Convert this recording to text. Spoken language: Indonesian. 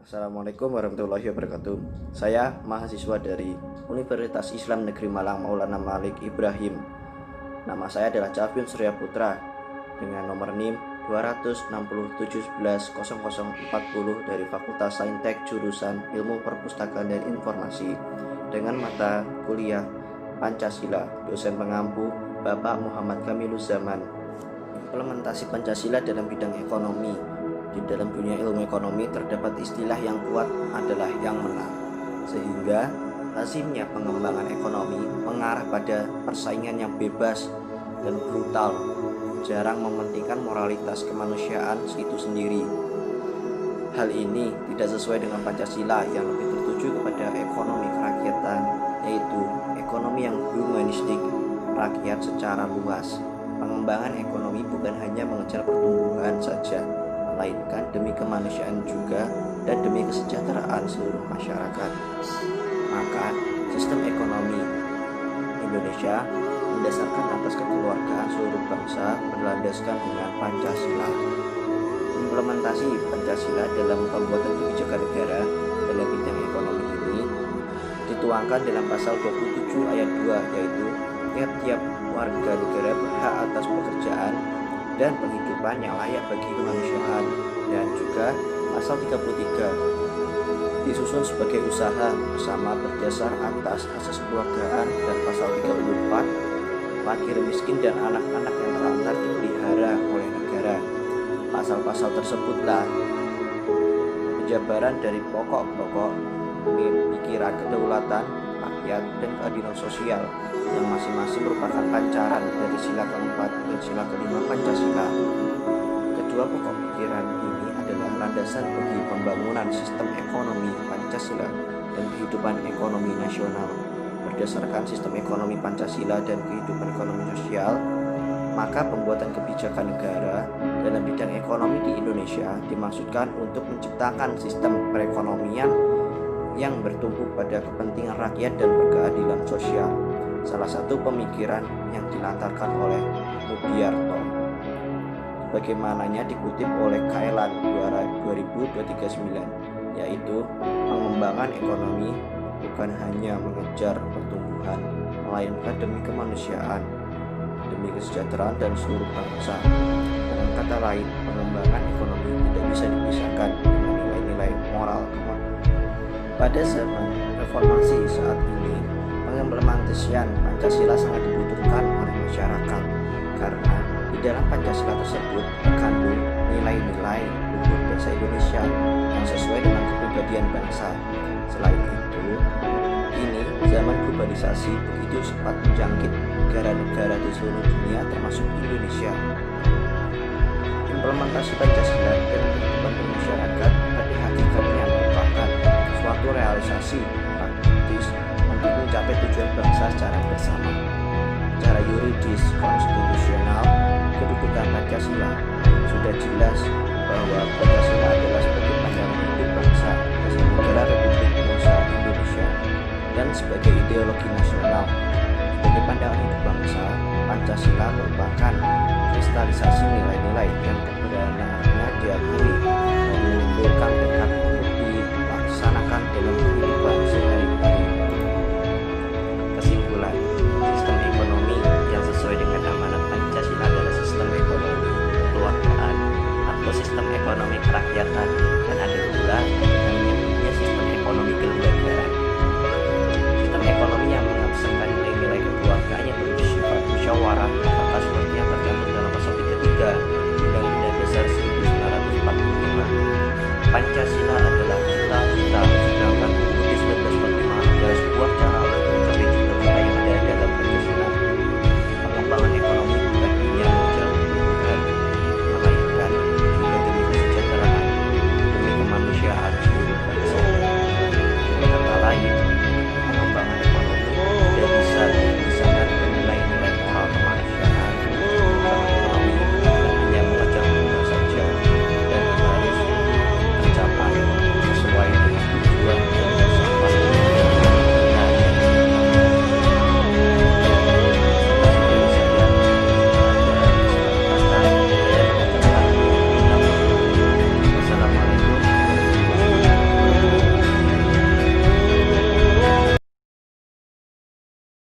Assalamualaikum warahmatullahi wabarakatuh. Saya mahasiswa dari Universitas Islam Negeri Malang Maulana Malik Ibrahim. Nama saya adalah Cafiun Surya Putra dengan nomor NIM 267110040 dari Fakultas Saintek jurusan Ilmu Perpustakaan dan Informasi dengan mata kuliah Pancasila, dosen pengampu Bapak Muhammad Kamiluzaman. Implementasi Pancasila dalam bidang ekonomi. Di dalam dunia ilmu ekonomi terdapat istilah yang kuat adalah yang menang, sehingga lazimnya pengembangan ekonomi mengarah pada persaingan yang bebas dan brutal, jarang mementingkan moralitas kemanusiaan itu sendiri. Hal ini tidak sesuai dengan Pancasila yang lebih tertuju kepada ekonomi kerakyatan, yaitu ekonomi yang humanistik, rakyat secara luas. Pengembangan ekonomi bukan hanya mengejar pertumbuhan saja, melainkan demi kemanusiaan juga dan demi kesejahteraan seluruh masyarakat. Maka sistem ekonomi Indonesia mendasarkan atas kekeluargaan seluruh bangsa berlandaskan dengan Pancasila. Implementasi Pancasila dalam pembuatan kebijakan negara dalam bidang ekonomi ini dituangkan dalam pasal 27 ayat 2, yaitu tiap-tiap warga negara berhak atas pekerjaan dan penghidupan yang layak bagi kemanusiaan, dan juga pasal 33 disusun sebagai usaha bersama berdasar atas asas kekeluargaan, dan pasal 34 fakir miskin dan anak-anak yang terlantar dipelihara oleh negara. Pasal-pasal tersebutlah penjabaran dari pokok-pokok pikiran kedaulatan rakyat dan keadilan sosial yang masing-masing merupakan pancaran dari sila keempat dan sila kelima Pancasila. Kedua pokok pikiran ini adalah landasan bagi pembangunan sistem ekonomi Pancasila dan kehidupan ekonomi nasional. Berdasarkan sistem ekonomi Pancasila dan kehidupan ekonomi sosial, maka pembuatan kebijakan negara dalam bidang ekonomi di Indonesia dimaksudkan untuk menciptakan sistem perekonomian yang bertumpu pada kepentingan rakyat dan berkeadilan sosial. Salah satu pemikiran yang dilantarkan oleh Mugyarto, bagaimananya dikutip oleh Kailan 2039, yaitu pengembangan ekonomi bukan hanya mengejar pertumbuhan, melainkan demi kemanusiaan, demi kesejahteraan dan seluruh bangsa. Dengan kata lain, pengembangan ekonomi tidak bisa dipisahkan dengan nilai-nilai moral. Pada zaman reformasi saat ini, pengimplementasian Pancasila sangat dibutuhkan oleh masyarakat, karena di dalam Pancasila tersebut terkandung nilai-nilai luhur bangsa Indonesia yang sesuai dengan kepribadian bangsa. Selain itu, ini zaman globalisasi begitu cepat menjangkit negara-negara di seluruh dunia termasuk Indonesia. Implementasi Pancasila dalam kehidupan masyarakat pada hakikatnya merupakan suatu realisasi praktis untuk mencapai tujuan bangsa secara bersama. Secara yuridis konstitusional, kedudukan Pancasila sudah jelas bahwa Pancasila adalah sebagai pandangan hidup bangsa dasar negara Republik Indonesia dan sebagai ideologi nasional. Sebagai pandangan hidup bangsa, Pancasila merupakan kristalisasi nilai-nilai yang kebenarannya diakui dan menimbulkan tekad untuk dilaksanakan dalam kehidupan sehari-hari. Kesimpulan, sistem ekonomi yang sesuai dengan amanat Pancasila adalah sistem ekonomi kekeluargaan atau sistem ekonomi kerakyatan, dan ada pula yang menyebutnya sistem ekonomi kelembagaan. Sistem ekonomi